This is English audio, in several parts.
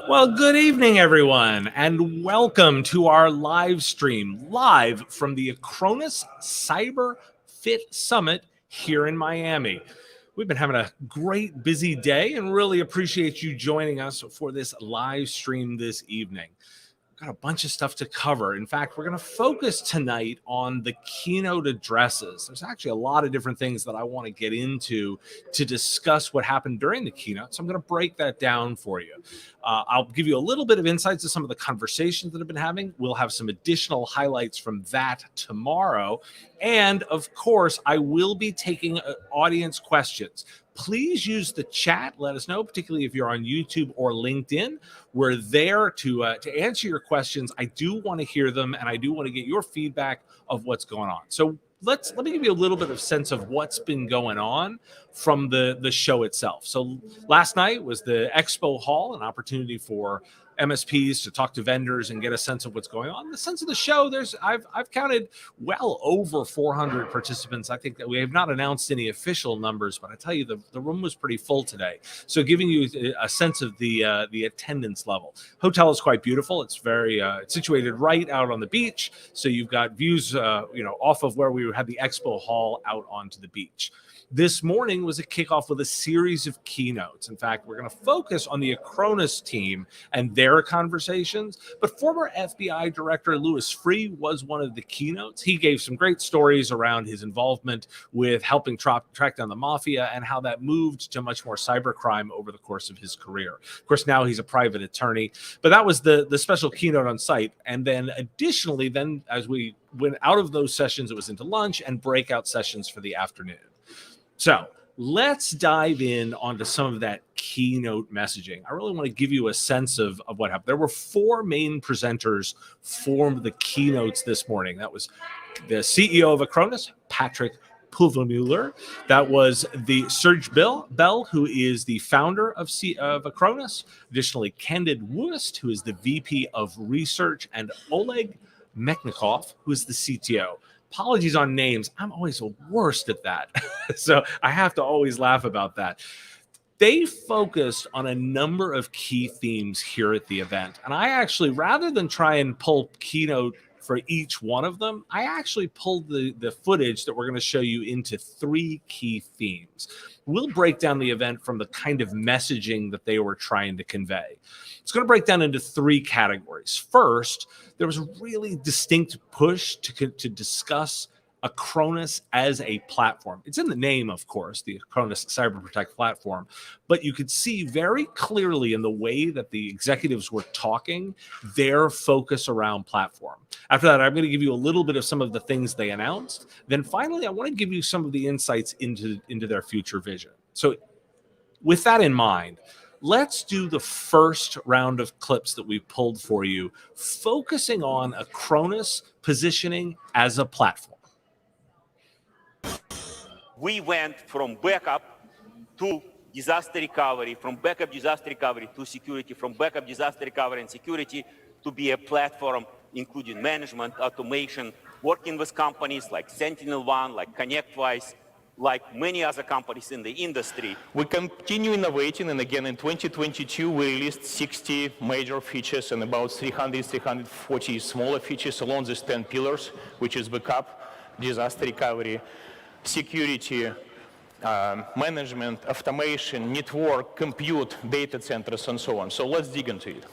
Well, good evening, everyone, and welcome to our live stream, live from the Acronis CyberFit Summit here in Miami. We've been having a great, busy day and really appreciate you joining us for this live stream this evening. Got a bunch of stuff to cover. In fact, we're going to focus tonight on the keynote addresses. There's actually a lot of different things that I want to get into to discuss what happened during the keynote. So I'm going to break that down for you. I'll give you a little bit of insights to some of the conversations that I've been having. We'll have some additional highlights from that tomorrow. And of course, I will be taking audience questions. Please use the chat. Let us know, particularly if you're on YouTube or LinkedIn. We're there to answer your questions. I do want to hear them, and I do want to get your feedback of what's going on. So let me give you a little bit of sense of what's been going on from the show itself. So last night was the Expo Hall, an opportunity for MSPs to talk to vendors and get a sense of what's going on. The sense of the show, I've counted well over 400 participants. I think that we have not announced any official numbers, but I tell you the room was pretty full today. So giving you a sense of the attendance level. Hotel is quite beautiful. It's very situated right out on the beach, so you've got views off of where we had the Expo Hall out onto the beach. This morning was a kickoff with a series of keynotes. In fact, we're going to focus on the Acronis team and their conversations. But former FBI Director Louis Freeh was one of the keynotes. He gave some great stories around his involvement with helping track down the mafia and how that moved to much more cybercrime over the course of his career. Of course, now he's a private attorney. But that was the special keynote on site. And then additionally, as we went out of those sessions, it was into lunch and breakout sessions for the afternoon. So let's dive in onto some of that keynote messaging. I really want to give you a sense of what happened. There were four main presenters for the keynotes this morning. That was the CEO of Acronis, Patrick Pulvermueller. That was the Serg Bell, who is the founder of Acronis. Additionally, Candid Wuest, who is the VP of Research, and Oleg Meknikov, who is the CTO. Apologies on names. I'm always the worst at that. So I have to always laugh about that. They focused on a number of key themes here at the event. And I actually, rather than try and pull keynote for each one of them, I actually pulled the footage that we're going to show you into three key themes. We'll break down the event from the kind of messaging that they were trying to convey. It's going to break down into three categories. First, there was a really distinct push to discuss Acronis as a platform. It's in the name, of course, the Acronis CyberProtect platform, but you could see very clearly in the way that the executives were talking, their focus around platform. After that, I'm going to give you a little bit of some of the things they announced. Then finally, I want to give you some of the insights into their future vision. So with that in mind, let's do the first round of clips that we pulled for you, focusing on Acronis positioning as a platform. We went from backup to disaster recovery, from backup disaster recovery to security, from backup disaster recovery and security to be a platform including management, automation, working with companies like SentinelOne, like ConnectWise, like many other companies in the industry. We continue innovating, and again in 2022 we released 60 major features and about 340 smaller features along these 10 pillars, which is backup, disaster recovery, security, management, automation, network, compute, data centers, and so on. So let's dig into it.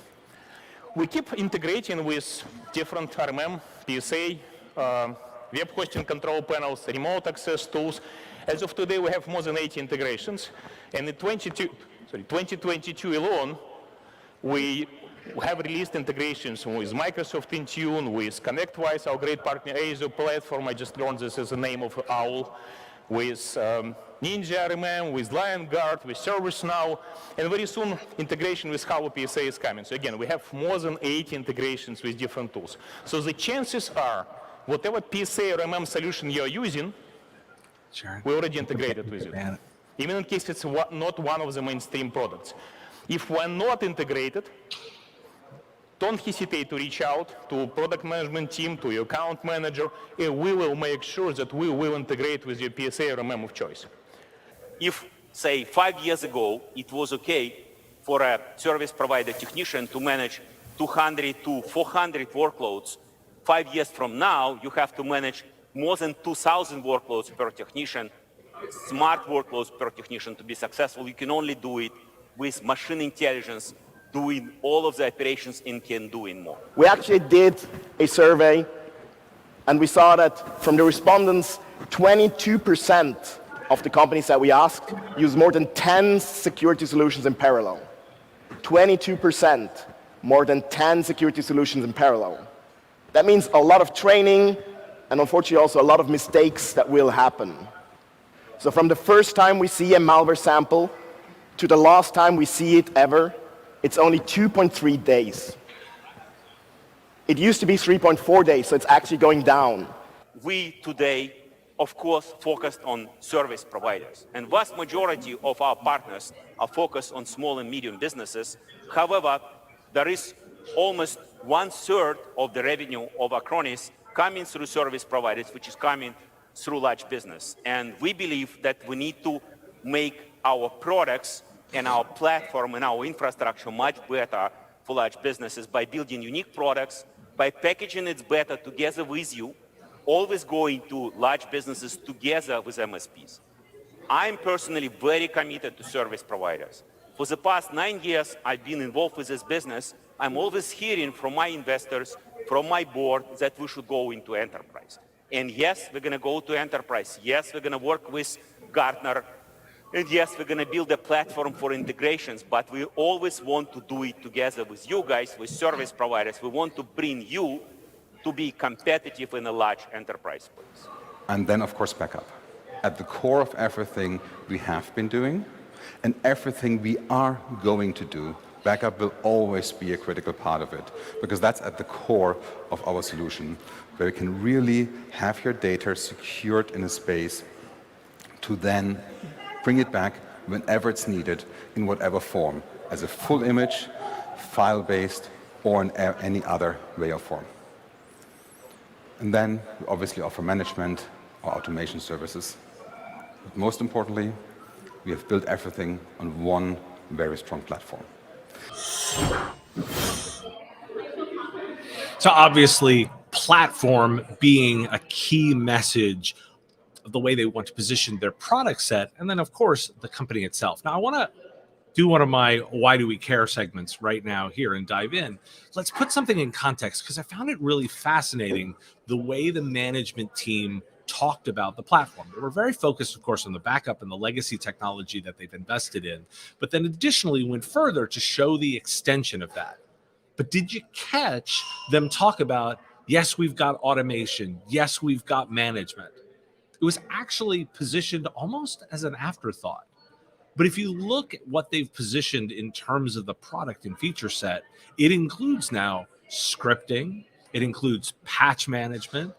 We keep integrating with different RMM, PSA, web hosting control panels, remote access tools. As of today, we have more than 80 integrations. And in 2022 alone, we have released integrations with Microsoft Intune, with ConnectWise, our great partner, Azure platform. I just learned this as the name of OWL, with Ninja RMM, with LionGuard, with ServiceNow, and very soon integration with Power PSA is coming. So again, we have more than 80 integrations with different tools. So the chances are, whatever PSA RMM solution you're using, we already integrated with it. Even in case it's not one of the mainstream products. If we're not integrated, don't hesitate to reach out to product management team, to your account manager, and we will make sure that we will integrate with your PSA RMM of choice. If, say, 5 years ago, it was okay for a service provider technician to manage 200 to 400 workloads. 5 years from now, you have to manage more than 2,000 workloads per technician, smart workloads per technician to be successful. You can only do it with machine intelligence, doing all of the operations and can doing more. We actually did a survey, and we saw that from the respondents, 22% of the companies that we asked use more than 10 security solutions in parallel. 22%, more than 10 security solutions in parallel. That means a lot of training, and unfortunately also a lot of mistakes that will happen. So from the first time we see a malware sample to the last time we see it ever, it's only 2.3 days. It used to be 3.4 days, so it's actually going down. We today, of course, focused on service providers. And vast majority of our partners are focused on small and medium businesses. However, there is almost 1/3 of the revenue of Acronis coming through service providers, which is coming through large business. And we believe that we need to make our products and our platform and our infrastructure much better for large businesses by building unique products, by packaging it better together with you, always going to large businesses together with MSPs. I'm personally very committed to service providers. For the past 9 years, I've been involved with this business. I'm always hearing from my investors, from my board, that we should go into enterprise. And yes, we're going to go to enterprise. Yes, we're going to work with Gartner. And yes, we're going to build a platform for integrations, but we always want to do it together with you guys, with service providers. We want to bring you to be competitive in a large enterprise space. And then, of course, backup. At the core of everything we have been doing and everything we are going to do, backup will always be a critical part of it, because that's at the core of our solution, where you can really have your data secured in a space to then bring it back whenever it's needed, in whatever form, as a full image, file-based, or in any other way or form. And then we obviously offer management or automation services. But most importantly, we have built everything on one very strong platform. So obviously, platform being a key message of the way they want to position their product set, and then of course the company itself. Now I want to do one of my why do we care segments right now here and dive in. Let's put something in context, because I found it really fascinating the way the management team talked about the platform. They were very focused, of course, on the backup and the legacy technology that they've invested in, but then additionally went further to show the extension of that. But did you catch them talk about, yes, we've got automation, yes, we've got management? It was actually positioned almost as an afterthought. But if you look at what they've positioned in terms of the product and feature set, it includes now scripting, it includes patch management,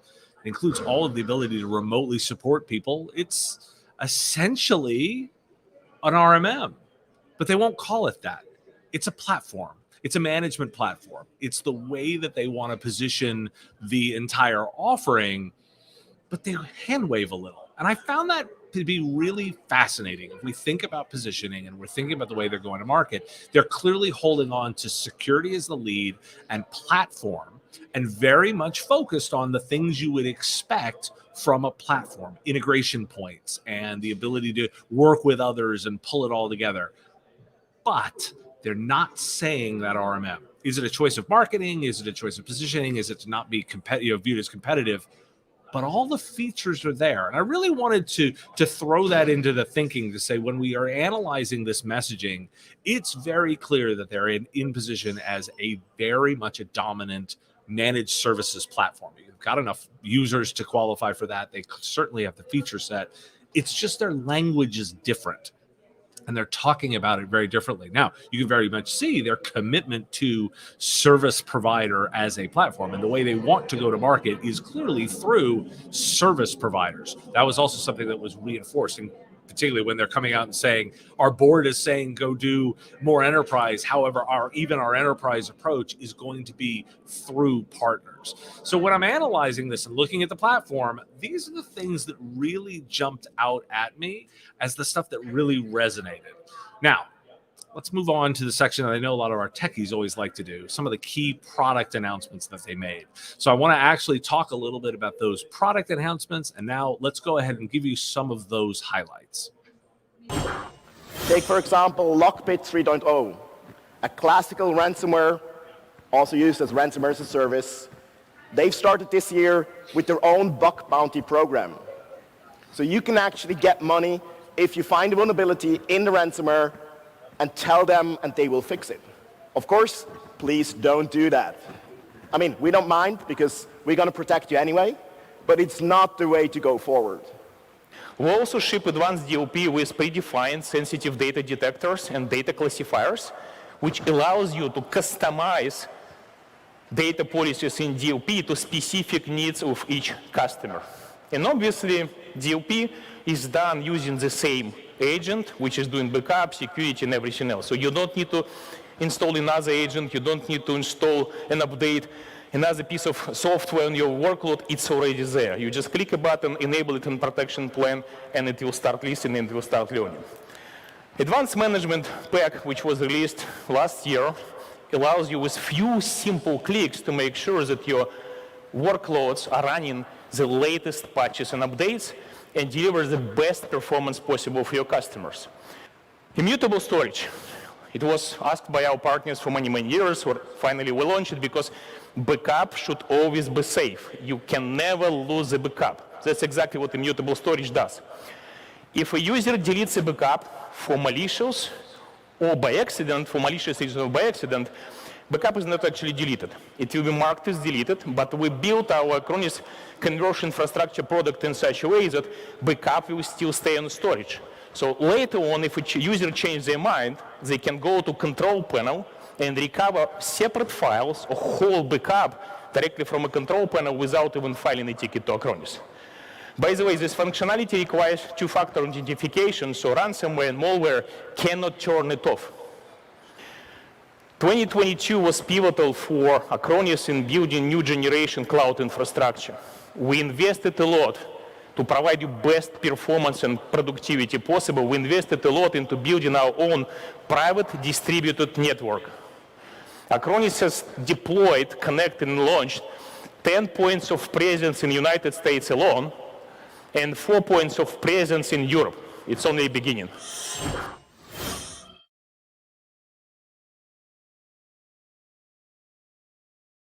it includes all of the ability to remotely support people. It's essentially an RMM, but they won't call it that. It's a platform. It's a management platform. It's the way that they want to position the entire offering, but they hand wave a little. And I found that to be really fascinating. If we think about positioning and we're thinking about the way they're going to market, they're clearly holding on to security as the lead and platform, and very much focused on the things you would expect from a platform, integration points and the ability to work with others and pull it all together. But they're not saying that RMM. Is it a choice of marketing? Is it a choice of positioning? Is it to not be viewed as competitive? But all the features are there. And I really wanted to throw that into the thinking to say, when we are analyzing this messaging, it's very clear that they're in position as a very much a dominant managed services platform. You've got enough users to qualify for that. They certainly have the feature set. It's just their language is different, and they're talking about it very differently. Now, you can very much see their commitment to service provider as a platform, and the way they want to go to market is clearly through service providers. That was also something that was reinforced, and particularly when they're coming out and saying, our board is saying go do more enterprise. However, our enterprise approach is going to be through partners. So when I'm analyzing this and looking at the platform, these are the things that really jumped out at me as the stuff that really resonated. Now, let's move on to the section that I know a lot of our techies always like to do, some of the key product announcements that they made. So I want to actually talk a little bit about those product announcements, and now let's go ahead and give you some of those highlights. Take, for example, Lockbit 3.0, a classical ransomware, also used as ransomware as a service. They've started this year with their own bug bounty program. So you can actually get money if you find a vulnerability in the ransomware and tell them, and they will fix it. Of course, please don't do that. I mean, we don't mind because we're going to protect you anyway, but it's not the way to go forward. We also ship advanced DLP with predefined sensitive data detectors and data classifiers, which allows you to customize data policies in DLP to specific needs of each customer. And obviously, DLP is done using the same agent, which is doing backup, security, and everything else. So you don't need to install another agent. You don't need to install and update another piece of software on your workload. It's already there. You just click a button, enable it in protection plan, and it will start listening and it will start learning. Advanced Management Pack, which was released last year, allows you with few simple clicks to make sure that your workloads are running the latest patches and updates and deliver the best performance possible for your customers. Immutable storage. It was asked by our partners for many, many years. Finally, we launched it because backup should always be safe. You can never lose a backup. That's exactly what immutable storage does. If a user deletes a backup for malicious or by accident, for malicious reason or by accident, backup is not actually deleted. It will be marked as deleted, but we built our Acronis conversion infrastructure product in such a way that backup will still stay on storage. So later on, if a user changes their mind, they can go to control panel and recover separate files or whole backup directly from a control panel without even filing a ticket to Acronis. By the way, this functionality requires two-factor authentication, so ransomware and malware cannot turn it off. 2022 was pivotal for Acronis in building new generation cloud infrastructure. We invested a lot to provide you best performance and productivity possible. We invested a lot into building our own private distributed network. Acronis has deployed, connected, and launched 10 points of presence in the United States alone, and 4 points of presence in Europe. It's only a beginning.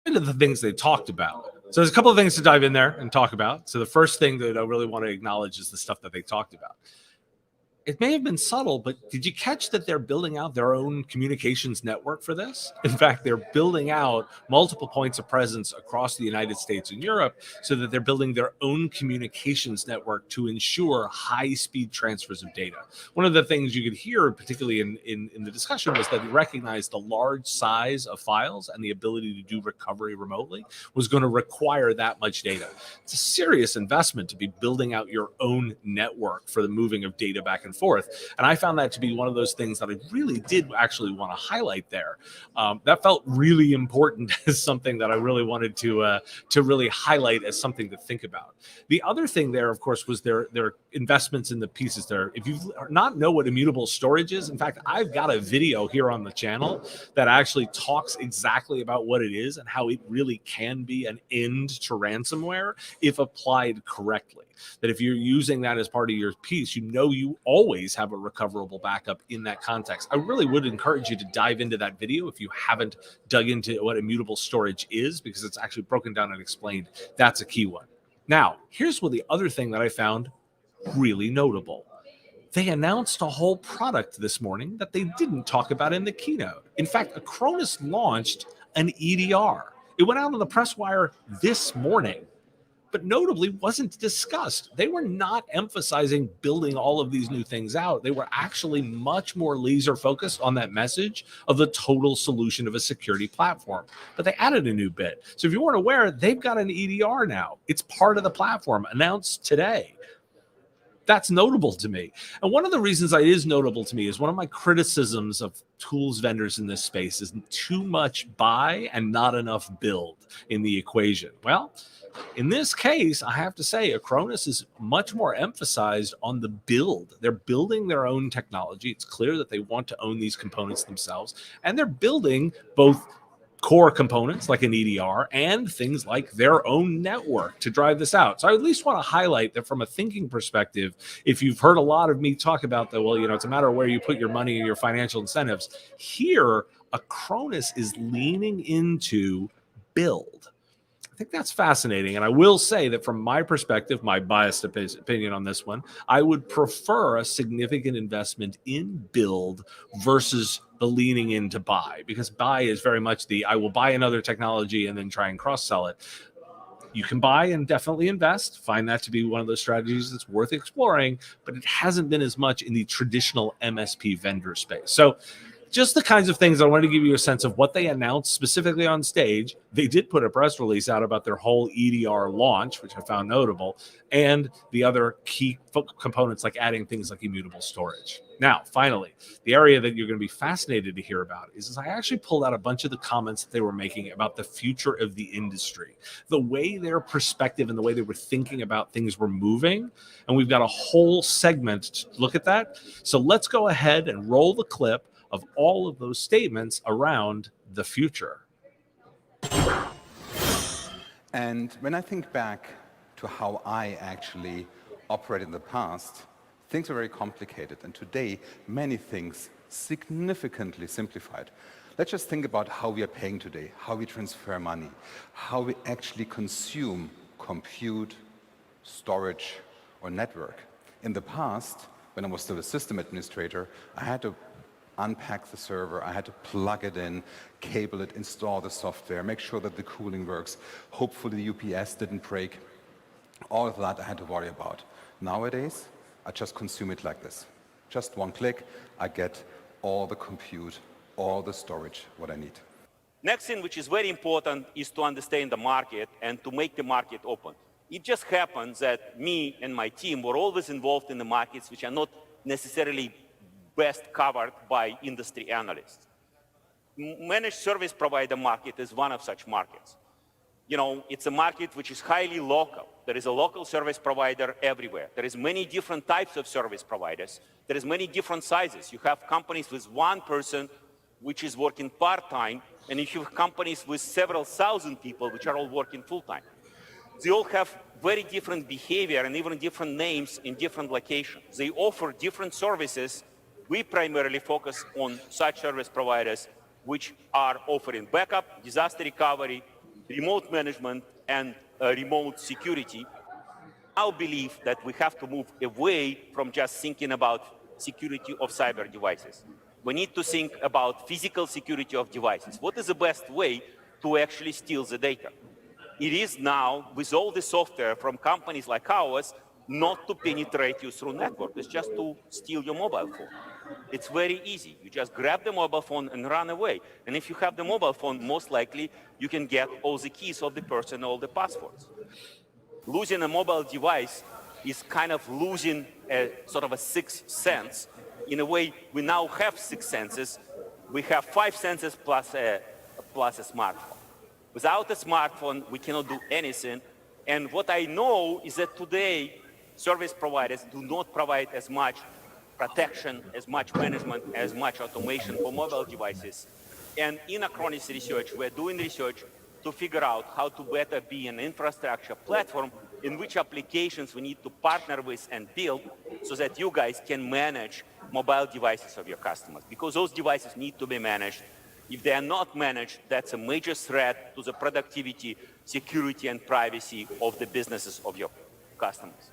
Into the things they talked about. So there's a couple of things to dive in there and talk about. So the first thing that I really want to acknowledge is the stuff that they talked about. It may have been subtle, but did you catch that they're building out their own communications network for this? In fact, they're building out multiple points of presence across the United States and Europe so that they're building their own communications network to ensure high-speed transfers of data. One of the things you could hear, particularly in the discussion, was that they recognized the large size of files and the ability to do recovery remotely was going to require that much data. It's a serious investment to be building out your own network for the moving of data back and forth. And I found that to be one of those things that I really did actually want to highlight there. That felt really important as something that I really wanted to really highlight as something to think about. The other thing there, of course, was their investments in the pieces there. If you not know what immutable storage is, in fact, I've got a video here on the channel that actually talks exactly about what it is and how it really can be an end to ransomware if applied correctly. That if you're using that as part of your piece, you know you always have a recoverable backup in that context. I really would encourage you to dive into that video if you haven't dug into what immutable storage is, because it's actually broken down and explained. That's a key one. Now, here's what the other thing that I found really notable. They announced a whole product this morning that they didn't talk about in the keynote. In fact, Acronis launched an EDR. It went out on the press wire this morning, but notably wasn't discussed. They were not emphasizing building all of these new things out. They were actually much more laser focused on that message of the total solution of a security platform. But they added a new bit. So if you weren't aware, they've got an EDR now. It's part of the platform, announced today. that's notable to me. And one of the reasons that is notable to me is one of my criticisms of tools vendors in this space is too much buy and not enough build in the equation. Well, in this case, I have to say, Acronis is much more emphasized on the build. They're building their own technology. It's clear that they want to own these components themselves, and they're building both core components like an EDR and things like their own network to drive this out. So I at least want to highlight that from a thinking perspective, if you've heard a lot of me talk about that, well, it's a matter of where you put your money and your financial incentives. Here, Acronis is leaning into build. I think that's fascinating. And I will say that from my perspective, my biased opinion on this one, I would prefer a significant investment in build versus the leaning in to buy, because buy is very much I will buy another technology and then try and cross-sell it. You can buy and definitely invest, find that to be one of those strategies that's worth exploring, but it hasn't been as much in the traditional MSP vendor space. So just the kinds of things I wanted to give you a sense of what they announced specifically on stage. They did put a press release out about their whole EDR launch, which I found notable, and the other key components like adding things like immutable storage. Now, finally, the area that you're going to be fascinated to hear about is I actually pulled out a bunch of the comments that they were making about the future of the industry, the way their perspective and the way they were thinking about things were moving. And we've got a whole segment to look at that. So let's go ahead and roll the clip of all of those statements around the future. And when I think back to how I actually operated in the past, things are very complicated. And today, many things significantly simplified. Let's just think about how we are paying today, how we transfer money, how we actually consume compute, storage, or network. In the past, when I was still a system administrator, I had to unpack the server, I had to plug it in, cable it, install the software, make sure that the cooling works. Hopefully the UPS didn't break. All of that I had to worry about. Nowadays, I just consume it like this. Just one click, I get all the compute, all the storage, what I need. Next thing which is very important is to understand the market and to make the market open. It just happens that me and my team were always involved in the markets which are not necessarily best covered by industry analysts. Managed service provider market is one of such markets. It's a market which is highly local. There is a local service provider everywhere. There is many different types of service providers. There is many different sizes. You have companies with one person which is working part-time, and you have companies with several thousand people which are all working full-time. They all have very different behavior and even different names in different locations. They offer different services. We primarily focus on such service providers which are offering backup, disaster recovery, remote management, and remote security. I believe that we have to move away from just thinking about security of cyber devices. We need to think about physical security of devices. What is the best way to actually steal the data? It is now, with all the software from companies like ours, not to penetrate you through network. It's just to steal your mobile phone. It's very easy. You just grab the mobile phone and run away. And if you have the mobile phone, most likely you can get all the keys of the person, all the passwords. Losing a mobile device is kind of losing a sort of a sixth sense. In a way, we now have six senses. We have five senses plus a smartphone. Without a smartphone, we cannot do anything. And what I know is that today, service providers do not provide as much protection, as much management, as much automation for mobile devices. And in Acronis research, we're doing research to figure out how to better be an infrastructure platform in which applications we need to partner with and build so that you guys can manage mobile devices of your customers. Because those devices need to be managed. If they are not managed, that's a major threat to the productivity, security, and privacy of the businesses of your customers.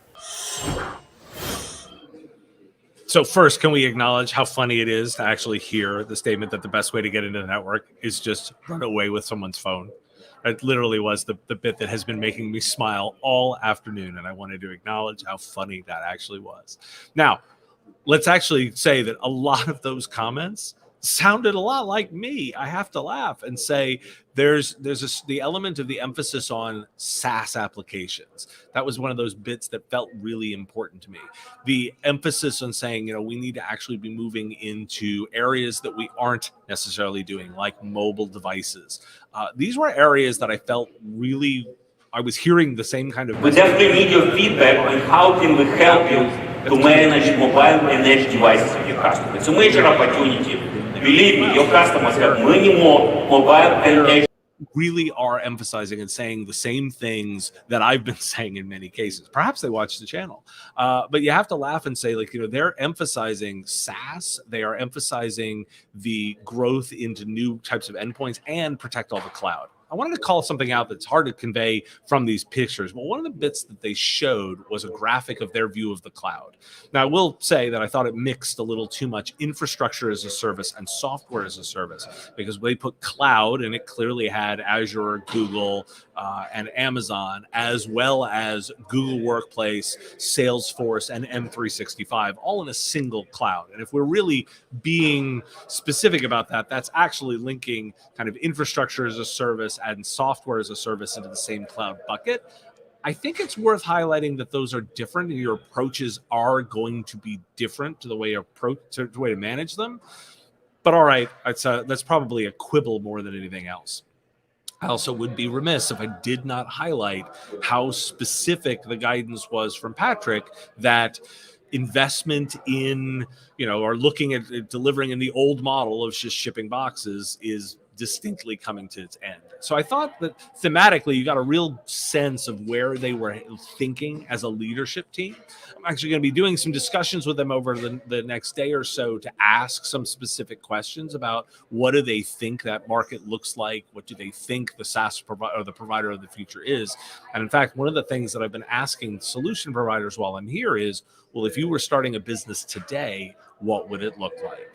So first, can we acknowledge how funny it is to actually hear the statement that the best way to get into the network is just run away with someone's phone? It literally was the bit that has been making me smile all afternoon, and I wanted to acknowledge how funny that actually was. Now, let's actually say that a lot of those comments sounded a lot like me. I have to laugh and say there's the element of the emphasis on SaaS applications. That was one of those bits that felt really important to me. The emphasis on saying, we need to actually be moving into areas that we aren't necessarily doing, like mobile devices. These were areas that I felt really, I was hearing the same kind of. We definitely need your feedback on how can we help you to manage mobile and edge devices of your customers. It's a major opportunity. Believe me, your customers have many more mobile and edge. Really are emphasizing and saying the same things that I've been saying in many cases. Perhaps they watch the channel, but you have to laugh and say, they're emphasizing SaaS. They are emphasizing the growth into new types of endpoints and protect all the cloud. I wanted to call something out that's hard to convey from these pictures. Well, one of the bits that they showed was a graphic of their view of the cloud. Now, I will say that I thought it mixed a little too much infrastructure as a service and software as a service, because they put cloud, and it clearly had Azure, Google, and Amazon, as well as Google Workplace, Salesforce, and M365, all in a single cloud. And if we're really being specific about that, that's actually linking kind of infrastructure as a service and software as a service into the same cloud bucket. I think it's worth highlighting that those are different, and your approaches are going to be different to the way to manage them. But all right, that's probably a quibble more than anything else. I also would be remiss if I did not highlight how specific the guidance was from Patrick, that investment in, or looking at delivering in the old model of just shipping boxes is distinctly coming to its end. So I thought that thematically you got a real sense of where they were thinking as a leadership team. I'm actually going to be doing some discussions with them over the next day or so to ask some specific questions about what do they think that market looks like, what do they think the SaaS provider or the provider of the future is. And in fact, one of the things that I've been asking solution providers while I'm here is, well, if you were starting a business today, what would it look like?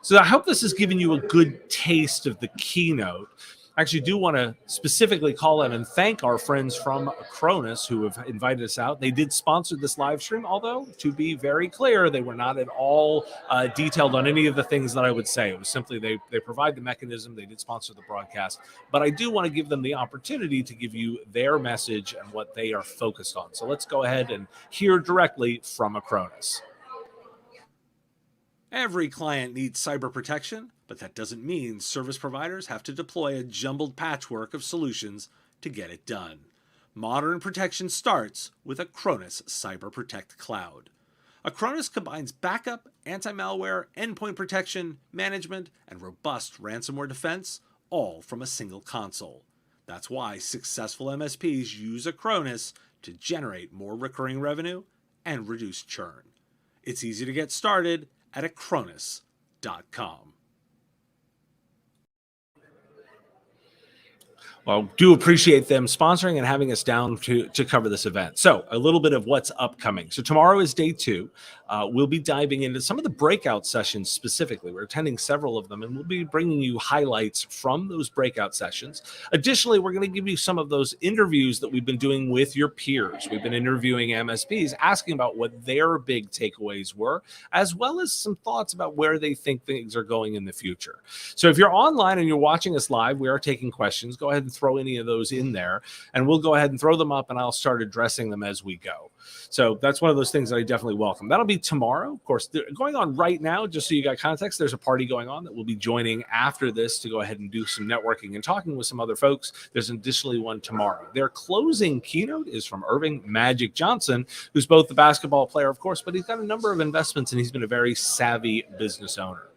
So I hope this has given you a good taste of the keynote. I actually do want to specifically call out and thank our friends from Acronis who have invited us out. They did sponsor this live stream, although to be very clear, they were not at all detailed on any of the things that I would say. It was simply they provide the mechanism. They did sponsor the broadcast, but I do want to give them the opportunity to give you their message and what they are focused on. So let's go ahead and hear directly from Acronis. Every client needs cyber protection, but that doesn't mean service providers have to deploy a jumbled patchwork of solutions to get it done. Modern protection starts with Acronis CyberProtect Cloud. Acronis combines backup, anti-malware, endpoint protection, management, and robust ransomware defense, all from a single console. That's why successful MSPs use Acronis to generate more recurring revenue and reduce churn. It's easy to get started at Acronis.com. Well, do appreciate them sponsoring and having us down to cover this event. So a little bit of what's upcoming. So tomorrow is day 2. We'll be diving into some of the breakout sessions specifically. We're attending several of them, and we'll be bringing you highlights from those breakout sessions. Additionally, we're going to give you some of those interviews that we've been doing with your peers. We've been interviewing MSPs, asking about what their big takeaways were, as well as some thoughts about where they think things are going in the future. So if you're online and you're watching us live, we are taking questions. Go ahead and throw any of those in there, and we'll go ahead and throw them up, and I'll start addressing them as we go. So that's one of those things that I definitely welcome. That'll be tomorrow. Of course, going on right now, just so you got context, there's a party going on that we'll be joining after this to go ahead and do some networking and talking with some other folks. There's additionally one tomorrow. Their closing keynote is from Irving Magic Johnson, who's both the basketball player, of course, but he's got a number of investments, and he's been a very savvy business owner.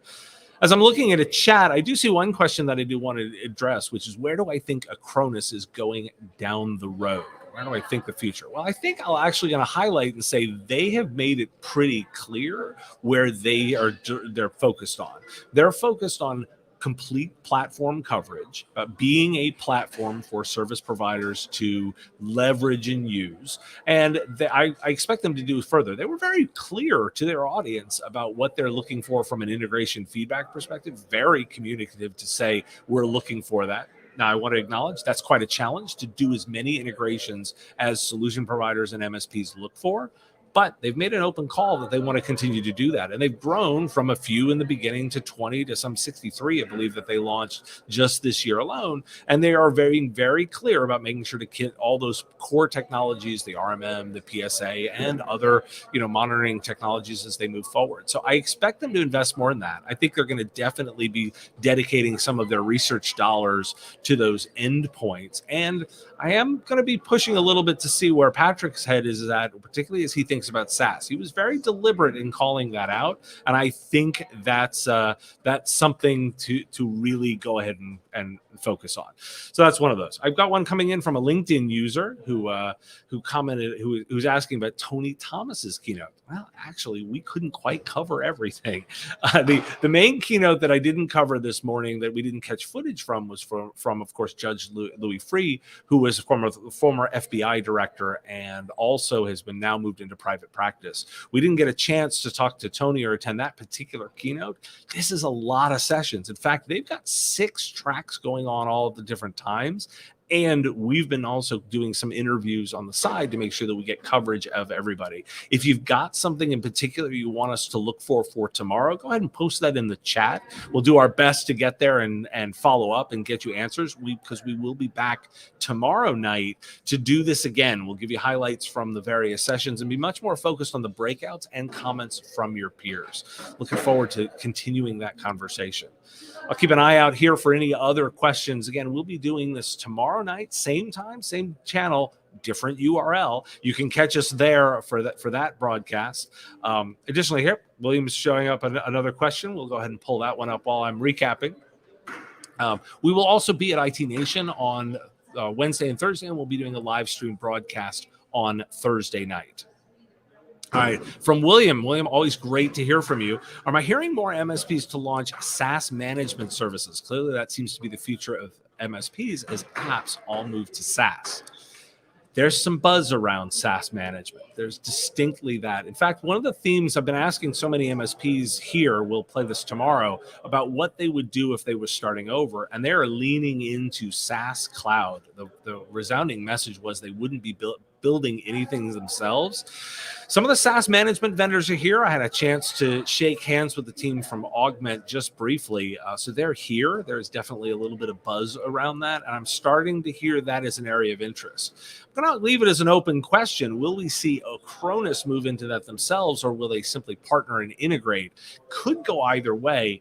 As I'm looking at a chat, I do see one question that I do want to address, which is, where do I think Acronis is going down the road? Where do I think the future? Well, I think I'll actually going to highlight and say they have made it pretty clear where they're focused on. They're focused on complete platform coverage, being a platform for service providers to leverage and use. And I expect them to do further. They were very clear to their audience about what they're looking for from an integration feedback perspective, very communicative to say, we're looking for that. Now, I want to acknowledge that's quite a challenge to do as many integrations as solution providers and MSPs look for. but they've made an open call that they want to continue to do that. And they've grown from a few in the beginning to 20 to some 63, I believe, that they launched just this year alone. And they are very, very clear about making sure to get all those core technologies, the RMM, the PSA, and other, monitoring technologies as they move forward. So I expect them to invest more in that. I think they're going to definitely be dedicating some of their research dollars to those endpoints. And I am going to be pushing a little bit to see where Patrick's head is at, particularly as he thinks about SaaS. He was very deliberate in calling that out, and I think that's something to really go ahead and focus on. So that's one of those. I've got one coming in from a LinkedIn user who commented, who's asking about Tony Thomas's keynote. Well, actually, we couldn't quite cover everything. The main keynote that I didn't cover this morning, that we didn't catch footage from, was from of course, Judge Louis Freeh, who was a former FBI director and also has been now moved into private practice. We didn't get a chance to talk to Tony or attend that particular keynote. This is a lot of sessions. In fact, they've got 6 tracks going on all at the different times. And we've been also doing some interviews on the side to make sure that we get coverage of everybody. If you've got something in particular you want us to look for tomorrow, go ahead and post that in the chat. We'll do our best to get there and follow up and get you answers, because we will be back tomorrow night to do this again. We'll give you highlights from the various sessions and be much more focused on the breakouts and comments from your peers. Looking forward to continuing that conversation. I'll keep an eye out here for any other questions. Again, we'll be doing this tomorrow night, same time, same channel, different URL. You can catch us there for that broadcast. Additionally, here, William's showing up another question. We'll go ahead and pull that one up while I'm recapping. We will also be at IT Nation on Wednesday and Thursday, and we'll be doing a live stream broadcast on Thursday night. All right, from William. William, always great to hear from you. Am I hearing more MSPs to launch SaaS management services? Clearly, that seems to be the future of MSPs as apps all move to SaaS. There's some buzz around SaaS management. There's distinctly that. In fact, one of the themes I've been asking so many MSPs here, we'll play this tomorrow, about what they would do if they were starting over, and they're leaning into SaaS cloud. The resounding message was they wouldn't be building anything themselves. Some of the SaaS management vendors are here. I had a chance to shake hands with the team from Augment just briefly. So they're here. There's definitely a little bit of buzz around that, and I'm starting to hear that as an area of interest. I'm going to leave it as an open question. Will we see Acronis move into that themselves, or will they simply partner and integrate? Could go either way.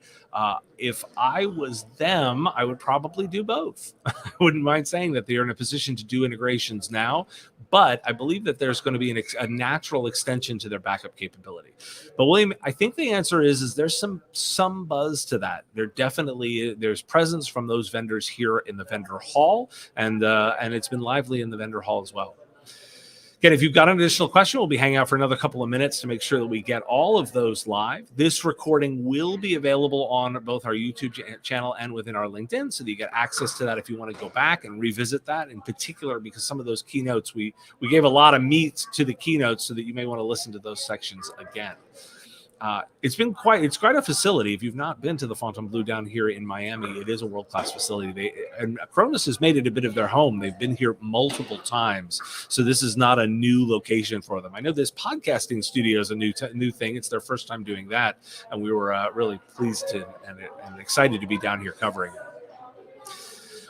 If I was them, I would probably do both. I wouldn't mind saying that they're in a position to do integrations now, but I believe that there's going to be a natural extension to their backup capability. But William, I think the answer is there's some buzz to that. There's presence from those vendors here in the vendor hall, and it's been lively in the vendor hall as well. Again, if you've got an additional question, we'll be hanging out for another couple of minutes to make sure that we get all of those live. This recording will be available on both our YouTube channel and within our LinkedIn, so that you get access to that if you want to go back and revisit that, in particular because some of those keynotes, we gave a lot of meat to the keynotes, so that you may want to listen to those sections again. It's quite a facility. If you've not been to the Fontainebleau down here in Miami, it is a world-class facility. And Acronis has made it a bit of their home. They've been here multiple times, so this is not a new location for them. I know this podcasting studio is a new thing. It's their first time doing that, and we were really pleased and excited to be down here covering it.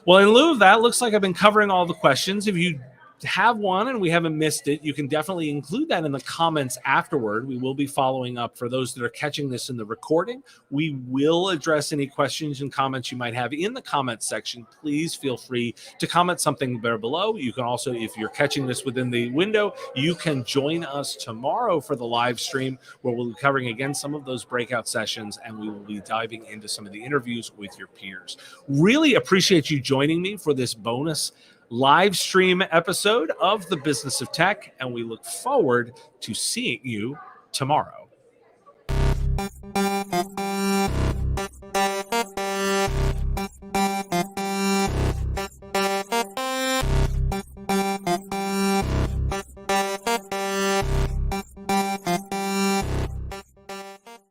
Well, in lieu of that, looks like I've been covering all the questions. If you have one and we haven't missed it, you can definitely include that in the comments afterward. We will be following up. For those that are catching this in the recording, we will address any questions and comments you might have in the comments section. Please feel free to comment something there below. You can also, if you're catching this within the window, you can join us tomorrow for the live stream, where we'll be covering again some of those breakout sessions, and we will be diving into some of the interviews with your peers. Really appreciate you joining me for this bonus live stream episode of The Business of Tech, and we look forward to seeing you tomorrow.